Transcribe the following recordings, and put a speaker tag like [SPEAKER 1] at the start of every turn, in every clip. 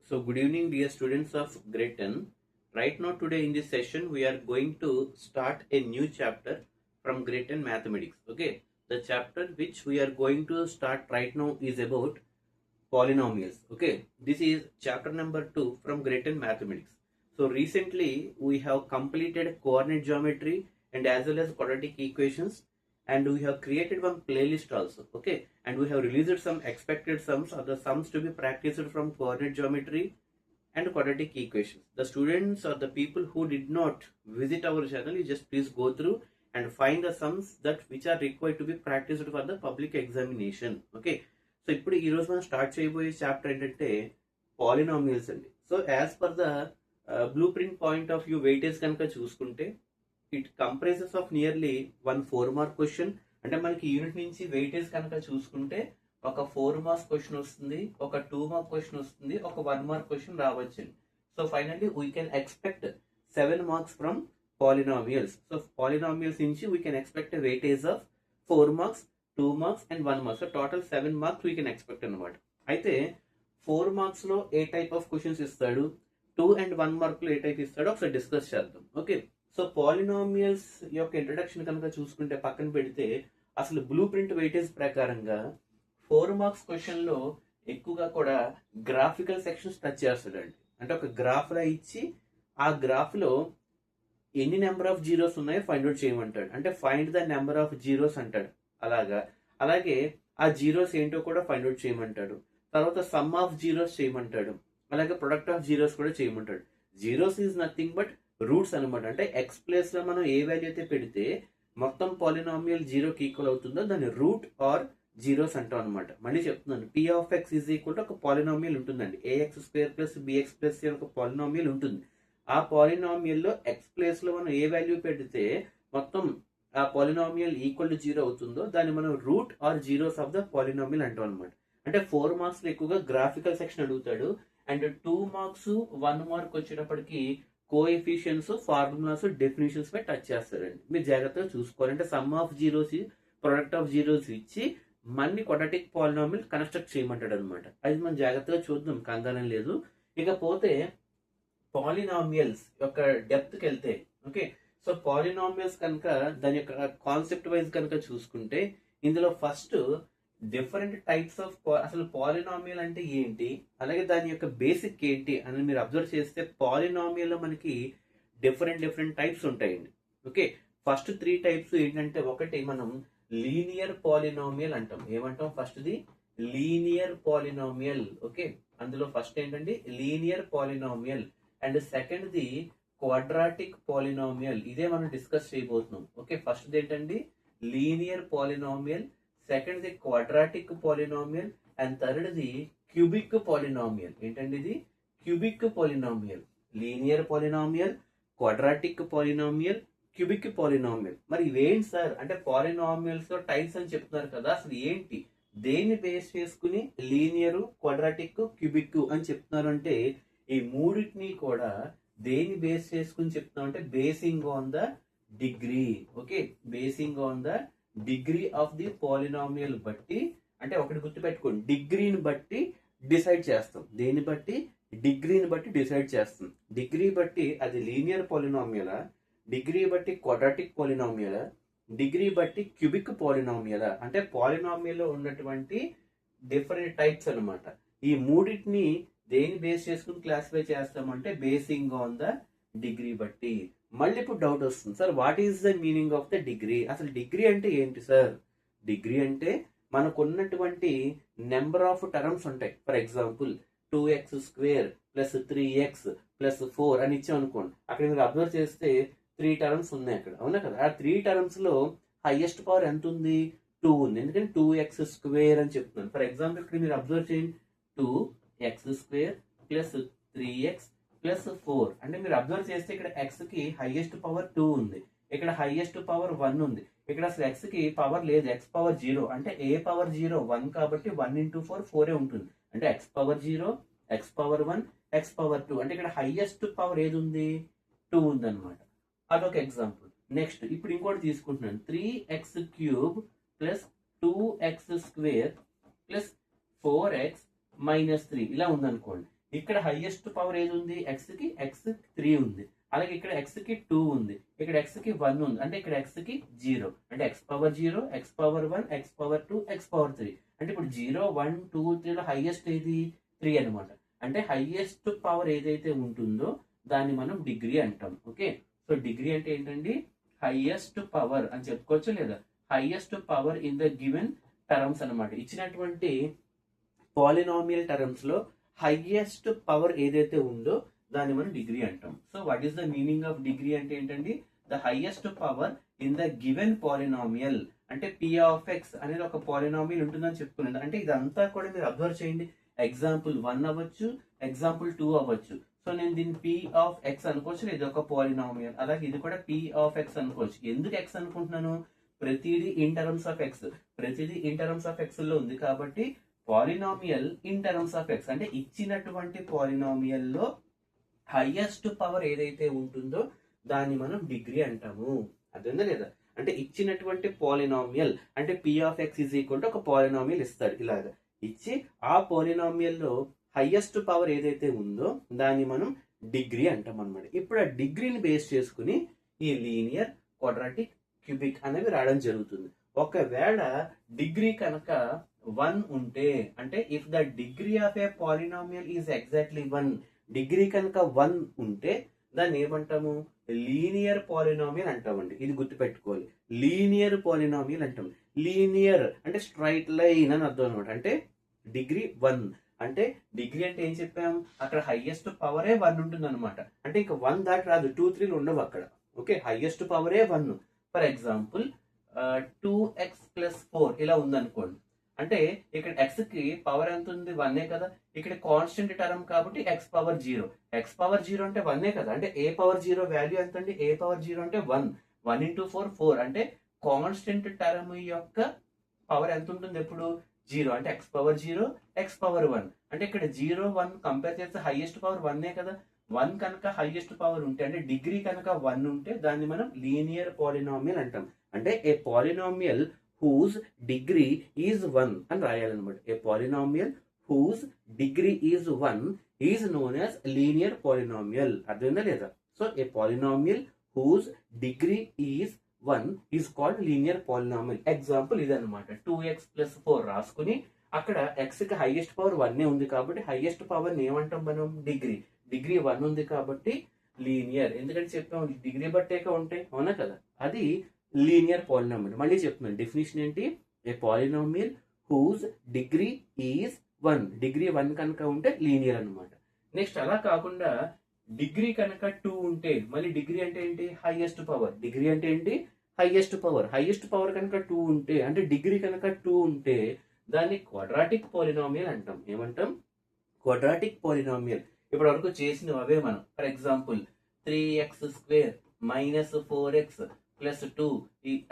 [SPEAKER 1] So good evening dear students of grade 10. Right now today in this session we are going to start a new chapter from grade 10 mathematics. Okay. The chapter which we are going to start right now is about polynomials. Okay. This is chapter number 2 from grade 10 mathematics. So recently we have completed coordinate geometry and as well as quadratic equations, and we have created one playlist also. Okay, and we have released some expected sums or the sums to be practiced from coordinate geometry and quadratic equations. The students or the people who did not visit our channel, you just please go through and find the sums that which are required to be practiced for the public examination. Okay, so ఇప్పుడు ఈ రోజు మనం start చేయబోయే chapter ఏంటంటే polynomials అండి. So as per the blue print point of view weightage కనుక చూసుకుంటే it comprises of nearly 1 4 mark question. అంటే మనకి యూనిట్ నుంచి వెయిటేజ్ కనుక చూసుకుంటే ఒక 4 మార్క్స్ క్వశ్చన్ వస్తుంది, ఒక 2 మార్క్ క్వశ్చన్ వస్తుంది, ఒక 1 మార్క్ క్వశ్చన్ రావచ్చు. So finally we can expect 7 marks from polynomials. So polynomials నుంచి we can expect weightage of 4 marks, 2 marks and 1 marks. So total 7 marks we can expect అనమాట. అయితే 4 marks లో ఏ type of questions ఇస్తాడు, 2 and 1 mark లో ఏ type ఇస్తాడో ఒకసారి discuss చేద్దాం. Okay, so polynomials యొక్క ఇంట్రడక్షన్ కనుక చూసుకుంటే పక్కన పెడితే అసలు బ్లూ ప్రింట్ వెయిటేజ్ ప్రకారంగా 4 మార్క్స్ క్వశ్చన్ లో ఎక్కువగా కూడా గ్రాఫికల్ సెక్షన్స్ టచ్ చేస్తాడండి. అంటే ఒక గ్రాఫ్ లా ఇచ్చి ఆ గ్రాఫ్ లో ఎన్ని నెంబర్ ఆఫ్ జీరోస్ ఉన్నాయో ఫైండ్ అవుట్ చేయమంటాడు. అంటే find the number of zeros అంటాడు. అలాగే ఆ జీరోస్ ఏంటో కూడా ఫైండ్ అవుట్ చేయమంటాడు. తర్వాత సమ్ ఆఫ్ జీరోస్ చేయమంటాడు. అలాగే ప్రొడక్ట్ ఆఫ్ జీరోస్ కూడా చేయమంటాడు. Zeros is nothing but roots అనమాట. అంటే ఎక్స్ ప్లేస్ లో మనం ఏ వాల్యూ అయితే పెడితే మొత్తం పాలినామియల్ జీరోకి ఈక్వల్ అవుతుందో దాన్ని రూట్ ఆర్ జీరోస్ అంటాం అనమాట. మళ్ళీ చెప్తున్నాను, P of X is equal to ఒక పాలినామియల్ ఉంటుందండి. A X square plus B X plus C ఒక పాలినామియల్ ఉంటుంది. ఆ పాలినామియల్ లో ఎక్స్ ప్లేస్ లో మనం ఏ వాల్యూ పెడితే మొత్తం ఆ పాలినామియల్ ఈక్వల్ టు జీరో అవుతుందో దాన్ని మనం root or zeros of the polynomial అంటాం అనమాట. అంటే 4 మార్క్స్ లో ఎక్కువగా గ్రాఫికల్ సెక్షన్ అడుగుతాడు. అండ్ 2 మార్క్స్ 1 మార్క్ వచ్చేటప్పటికి కోఎఫిషియన్స్, ఫార్ములాస్, డెఫినేషన్స్ పై టచ్ చేస్తారండి. మీరు జాగ్రత్తగా చూసుకోవాలి. అంటే sum of zeros, product of zeros ఇచ్చి మళ్ళీ క్వాడ్రాటిక్ పాలినామియల్ కన్స్ట్రక్ట్ చేయమంటాడు అనమాట. అది మనం జాగ్రత్తగా చూద్దాం, కంగారం లేదు. ఇకపోతే పాలినామియల్స్ యొక్క డెప్త్ కి వెళ్తే, ఓకే, సో పాలినామియల్స్ కనుక దాని యొక్క కాన్సెప్ట్ వైజ్ కనుక చూసుకుంటే ఇందులో ఫస్ట్ డిఫరెంట్ టైప్స్ ఆఫ్ అసలు పాలినామియల్ అంటే ఏంటి, అలాగే దాని యొక్క బేసిక్ ఏంటి అని మీరు అబ్జర్వ్ చేస్తే పాలినామియల్ లో మనకి డిఫరెంట్ టైప్స్ ఉంటాయండి. ఓకే, ఫస్ట్ 3 టైప్స్ ఏంటంటే, ఒకటి మనం లీనియర్ పాలినామియల్ అంటాం. ఏమంటాం? First the linear polynomial. Okay, అందులో ఫస్ట్ ఏంటంటే linear polynomial. And second the quadratic polynomial. ఇదే మనం డిస్కస్ చేయబోతున్నాం. ఓకే, ఫస్ట్ ఏంటండి linear polynomial, second the quadratic polynomial, and third the cubic polynomial. ఏంటండి ఇది? Cubic polynomial. Linear polynomial, quadratic polynomial, cubic polynomial. మరి ఇవేంటి సార్ అంటే పాలినామియల్స్ లో టైప్స్ అని చెప్తున్నారు కదా, అసలు ఏంటి, దేన్ని బేస్ చేసుకుని లీనియర్, క్వాడ్రాటిక్, క్యూబిక్ అని చెప్తున్నారు అంటే ఈ మూడింటిని కూడా దేన్ని బేస్ చేసుకుని చెప్తున్నాం అంటే basing on the degree. Okay, basing on the degree of the polynomial బట్టి, అంటే ఒకటి గుర్తుపెట్టుకోండి, డిగ్రీని బట్టి డిసైడ్ చేస్తాం. దేన్ని బట్టి? డిగ్రీని బట్టి డిసైడ్ చేస్తాం. డిగ్రీ బట్టి అది లీనియర్ పాలినామియలా, డిగ్రీ బట్టి క్వాడ్రాటిక్ పాలినామియలా, డిగ్రీ బట్టి క్యూబిక్ పాలినామియలా. అంటే పాలినామియల్ లో ఉన్నటువంటి డిఫరెంట్ టైప్స్ అనమాట. ఈ మూడింటిని దేని బేస్ చేసుకుని క్లాసిఫై చేస్తామంటే బేసింగ్ ఆన్ ద డిగ్రీ బట్టి. మళ్ళీ ఇప్పుడు డౌట్ వస్తుంది, sir what is the meaning of the degree? అసలు డిగ్రీ అంటే ఏంటి సార్? డిగ్రీ అంటే మనకు ఉన్నటువంటి నెంబర్ ఆఫ్ టర్మ్స్ ఉంటాయి. For example 2x² plus 3x plus 4 అని ఇచ్చాం అనుకోండి. అక్కడ మీరు అబ్జర్వ్ చేస్తే 3 టర్మ్స్ ఉన్నాయి అక్కడ, అవునా కదా? ఆ 3 టర్మ్స్ లో హైయెస్ట్ పవర్ ఎంత ఉంది? 2 ఉంది. ఎందుకంటే 2x² అని చెప్తున్నాను. ఫర్ ఎగ్జాంపుల్ ఇక్కడ మీరు అబ్జర్వ్ చేయండి, 2x² ప్లస్ 3x ప్లస్ 4. అంటే మీరు అబ్జర్వ్ చేస్తే ఇక్కడ x కి హైయెస్ట్ పవర్ 2 ఉంది, ఇక్కడ హైయెస్ట్ పవర్ 1 ఉంది. ఇక్కడ అసలు x కి పవర్ లేదు, x పవర్ 0. అంటే ఏ పవర్ 0 1 కాబట్టి 1 into 4 4 ఉంటుంది. అంటే x power 0, x power 1, x power 2. అంటే ఇక్కడ హైయెస్ట్ పవర్ ఏది ఉంది? 2 ఉంది అనమాట. అదొక ఎగ్జాంపుల్. నెక్స్ట్ ఇప్పుడు ఇంకోటి తీసుకుంటున్నాను, 3x³ plus 2x² plus 4x - 3 ఇలా ఉందనుకోండి. ఇక్కడ హైయెస్ట్ పవర్ ఏది ఉంది, ఎక్స్ కి 3 ఉంది. అలాగే ఇక్కడ ఎక్స్ కి 2 ఉంది, ఇక్కడ ఎక్స్ కి 1 ఉంది, అంటే ఇక్కడ ఎక్స్ కి 0, అంటే X power 0, X power 1, X power 2, X power 3. అంటే ఇప్పుడు 0, 1, 2, 3లో హైయెస్ట్ ఏది 3 అనమాట. అంటే హైయెస్ట్ పవర్ ఏదైతే ఉంటుందో దాన్ని మనం డిగ్రీ అంటాం. ఓకే, సో డిగ్రీ అంటే ఏంటండి, హైయెస్ట్ పవర్ అని చెప్పుకోవచ్చు, లేదా highest power in the given terms అనమాట. ఇచ్చినటువంటి పాలినామియల్ టర్మ్స్ లో హైయెస్ట్ పవర్ ఏదైతే ఉందో దాన్ని మనం డిగ్రీ అంటాం. So what is the meaning of degree అంటే ఏంటండి, the highest power in the given polynomial. అంటే పి ఆఫ్ ఎక్స్ అనేది ఒక పాలినామియల్ ఉంటుందని చెప్పుకున్నాను. అంటే ఇదంతా కూడా మీరు అబ్జర్వ్ చేయండి. ఎగ్జాంపుల్ 1 అవ్వచ్చు, ఎగ్జాంపుల్ 2 అవ్వచ్చు. సో నేను దీన్ని పి ఆఫ్ ఎక్స్ అనుకోవచ్చు, ఇది ఒక పాలినామియల్. అలాగే ఇది కూడా పి ఆఫ్ ఎక్స్ అనుకోవచ్చు. ఎందుకు ఎక్స్ అనుకుంటున్నాను, ప్రతిదీ ఇన్ టర్మ్స్ ఆఫ్ ఎక్స్, ప్రతిదీ ఇన్ టర్మ్స్ ఆఫ్ ఎక్స్ లో ఉంది కాబట్టి polynomial in terms of X. అంటే ఇచ్చినటువంటి పాలినామియల్ లో హైయెస్ట్ పవర్ ఏదైతే ఉంటుందో దాన్ని మనం డిగ్రీ అంటాము. అర్థమైందా లేదా? అంటే ఇచ్చినటువంటి పాలినామియల్ అంటే P of X is equal to ఒక పాలినామియల్ ఇస్తాడు, ఇలాగా ఇచ్చి ఆ పాలినామియల్ లో హైయెస్ట్ పవర్ ఏదైతే ఉందో దాన్ని మనం డిగ్రీ అంటాం అనమాట. ఇప్పుడు ఆ డిగ్రీని బేస్ చేసుకుని ఈ లీనియర్, క్వాడ్రాటిక్, క్యూబిక్ అనేవి రావడం జరుగుతుంది. ఒకవేళ డిగ్రీ కనుక 1 ఉంటే, అంటే if the degree of A polynomial is exactly 1, degree కనుక 1 ఉంటే దాన్ని ఏమంటాము, లీనియర్ పాలినామియల్ అంటామండి. ఇది గుర్తుపెట్టుకోవాలి, లీనియర్ పాలినామియల్ అంటాం. లీనియర్ అంటే స్ట్రైట్ లైన్ అని అర్థం అనమాట. అంటే డిగ్రీ 1 అంటే డిగ్రీ అంటే ఏం చెప్పాం, అక్కడ హైయెస్ట్ పవరే 1 ఉంటుంది అనమాట. అంటే ఇంకా 1 దాటి రాదు, 2, 3 ఉండవు అక్కడ. ఓకే, హైయెస్ట్ పవరే 1. ఫర్ ఎగ్జాంపుల్ 2x + 4 ఇలా ఉందనుకోండి. అంటే ఇక్కడ ఎక్స్ కి పవర్ ఎంత ఉంది, 1 కదా. ఇక్కడ కాన్స్టెంట్ టర్మ్ కాబట్టి ఎక్స్ పవర్ 0. ఎక్స్ పవర్ 0 అంటే 1 కదా. అంటే ఏ పవర్ 0 వాల్యూ ఎంత అండి, ఏ పవర్ 0 అంటే 1. 1 × 4 4. అంటే కాన్స్టెంట్ టర్మ్ యొక్క పవర్ ఎంత ఉంటుంది ఎప్పుడు, 0. అంటే ఎక్స్ పవర్ 0, ఎక్స్ పవర్ 1. అంటే ఇక్కడ 0, 1 కంపేర్ చేస్తే హైయెస్ట్ పవర్ 1 కదా. 1 కనుక హైయెస్ట్ పవర్ ఉంటే, అంటే డిగ్రీ కనుక 1 ఉంటే దాన్ని మనం లీనియర్ పాలినామియల్ అంటాం. అంటే a polynomial whose degree is 1 అని రాయాలన్నమాట. A polynomial whose degree is 1 is known as linear polynomial. అర్థమైందా లేదా? So A polynomial whose degree is 1 is called linear polynomial. Example ఇదన్నమాట. 2x + 4 రాసుకుని అక్కడ x కి హైయెస్ట్ పవర్ 1 ఉంది కాబట్టి హైయెస్ట్ పవర్ ఏమంటాం మనం, డిగ్రీ. డిగ్రీ 1 ఉంది కాబట్టి లీనియర్. ఎందుకంటే చెప్పాం డిగ్రీ బట్టేక ఉంటాయి, అవునా కదా. అది లీనియర్ పాలినామియల్. మళ్ళీ చెప్తున్నాను డెఫినేషన్ ఏంటి, a polynomial whose degree is 1. Degree 1 కనుక ఉంటే లీనియర్ అన్నమాట. నెక్స్ట్ అలా కాకుండా డిగ్రీ కనుక 2 ఉంటే, మళ్ళీ డిగ్రీ అంటే ఏంటి, హైయెస్ట్ పవర్. డిగ్రీ అంటే ఏంటి, హైయెస్ట్ పవర్. హైయెస్ట్ పవర్ కనుక 2 ఉంటే, అంటే డిగ్రీ కనుక 2 ఉంటే దాన్ని క్వాడ్రాటిక్ పాలినామియల్ అంటాం. ఏమంటాం, క్వాడ్రాటిక్ పాలినామియల్. ఇప్పటి వరకు చేసినవి అవే మనం. ఫర్ ఎగ్జాంపుల్ 3x² - 4x + 2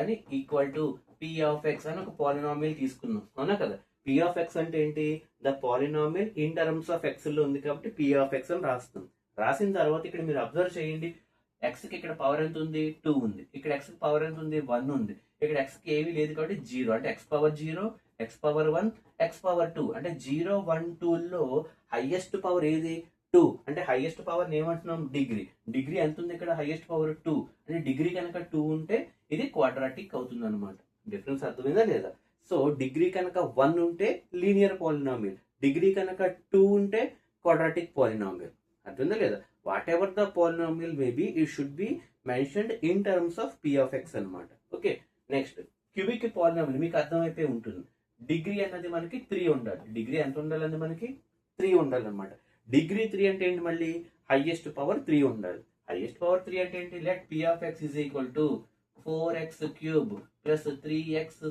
[SPEAKER 1] అని equal to P of X అని ఒక పాలినామియల్ తీసుకున్నాం, అవునా కదా. పి ఆఫ్ ఎక్స్ అంటే ఏంటి, the polynomial in terms of X లో ఉంది కాబట్టి పి ఆఫ్ ఎక్స్ అని రాస్తాం. రాసిన తర్వాత ఇక్కడ మీరు అబ్జర్వ్ చేయండి, ఎక్స్ కి ఇక్కడ పవర్ ఎంత ఉంది, 2 ఉంది. ఇక్కడ ఎక్స్ కి పవర్ ఎంత ఉంది, 1 ఉంది. ఇక్కడ ఎక్స్ కి ఏమీ లేదు కాబట్టి 0. అంటే X power 0, X power 1, X power 2. అంటే 0, 1, 2 లో హైయెస్ట్ పవర్ ఏది, 2. అంటే హైయెస్ట్ పవర్ ఏమంటున్నాం, డిగ్రీ. డిగ్రీ ఎంత ఉంది ఇక్కడ, హైయెస్ట్ పవర్ 2. అంటే డిగ్రీ కనుక 2 ఉంటే ఇది క్వాడ్రాటిక్ అవుతుంది అనమాట. డిఫరెన్స్ అర్థమైందా లేదా? సో డిగ్రీ కనుక 1 ఉంటే లీనియర్ పాలినామియల్, డిగ్రీ కనుక 2 ఉంటే క్వాడ్రాటిక్ పాలినామియల్. అర్థమైందా లేదా? What ever the polynomial may be, it should be mentioned in terms of P of X అనమాట. ఓకే, నెక్స్ట్ క్యూబిక్ పాలినామియల్ మీకు అర్థమైపోయి ఉంటుంది. డిగ్రీ అన్నది మనకి 3 ఉండాలి. డిగ్రీ ఎంత ఉండాలండి, మనకి 3 ఉండాలన్నమాట. డిగ్రీ 3 అంటే ఏంటి, మళ్ళీ హైయెస్ట్ పవర్ 3 ఉండాలి. హైయెస్ట్ పవర్ 3 అంటే ఏంటి, let P of X is equal to 4x³ + 3x²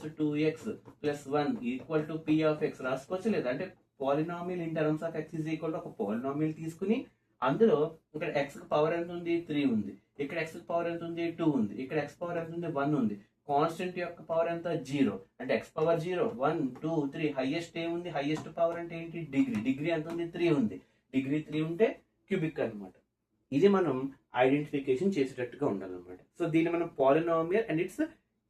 [SPEAKER 1] - 2x + 1 equal to P of X రాసుకోవచ్చు లేదా. అంటే polynomial in terms of X is equal to ఒక పాలినామియల్ తీసుకుని అందులో ఇక్కడ ఎక్స్ కి పవర్ ఎంత ఉంది, 3 ఉంది. ఇక్కడ ఎక్స్ కి పవర్ ఎంత ఉంది, 2 ఉంది. ఇక్కడ ఎక్స్ పవర్ ఎంత ఉంది, 1 ఉంది. కాన్స్టెంట్ యొక్క పవర్ ఎంత, 0. అంటే ఎక్స్ పవర్ 0, 1, 2, 3. హైయెస్ట్ ఏముంది, హైయెస్ట్ పవర్ అంటే ఏంటి, డిగ్రీ. డిగ్రీ ఎంత ఉంది, 3 ఉంది. డిగ్రీ 3 ఉంటే క్యూబిక్ అనమాట. ఇది మనం ఐడెంటిఫికేషన్ చేసేటట్టుగా ఉండాలన్నమాట. సో దీన్ని మనం పాలినామియల్ అండ్ ఇట్స్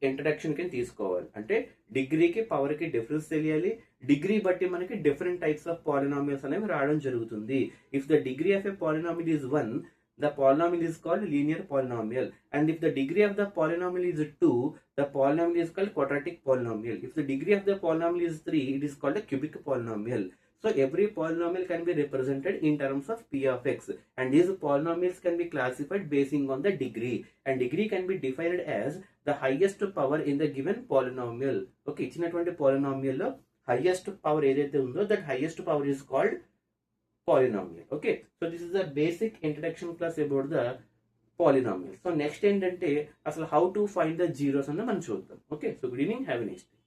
[SPEAKER 1] ఇంట్రడక్షన్ కింద తీసుకోవాలి. అంటే డిగ్రీకి పవర్కి డిఫరెన్స్ తెలియాలి. డిగ్రీ బట్టి మనకి డిఫరెంట్ టైప్స్ ఆఫ్ పాలినామియల్స్ అనేవి రావడం జరుగుతుంది. If the degree of a polynomial is 1, the polynomial is called linear polynomial, and if the degree of the polynomial is 2, the polynomial is called quadratic polynomial. If the degree of the polynomial is 3, it is called a cubic polynomial. So every polynomial can be represented in terms of p of x, and these polynomials can be classified basing on the degree, and degree can be defined as the highest power in the given polynomial. Okay, ఇచ్చినటువంటి polynomial లో highest power ఏదైతే ఉందో that highest power is called polynomial. Okay, so this is the basic introduction class about the polynomial. So next ఏంటంటే అసలు how to find the zeros అని మనం చూద్దాం. Okay, so good evening, have a nice day.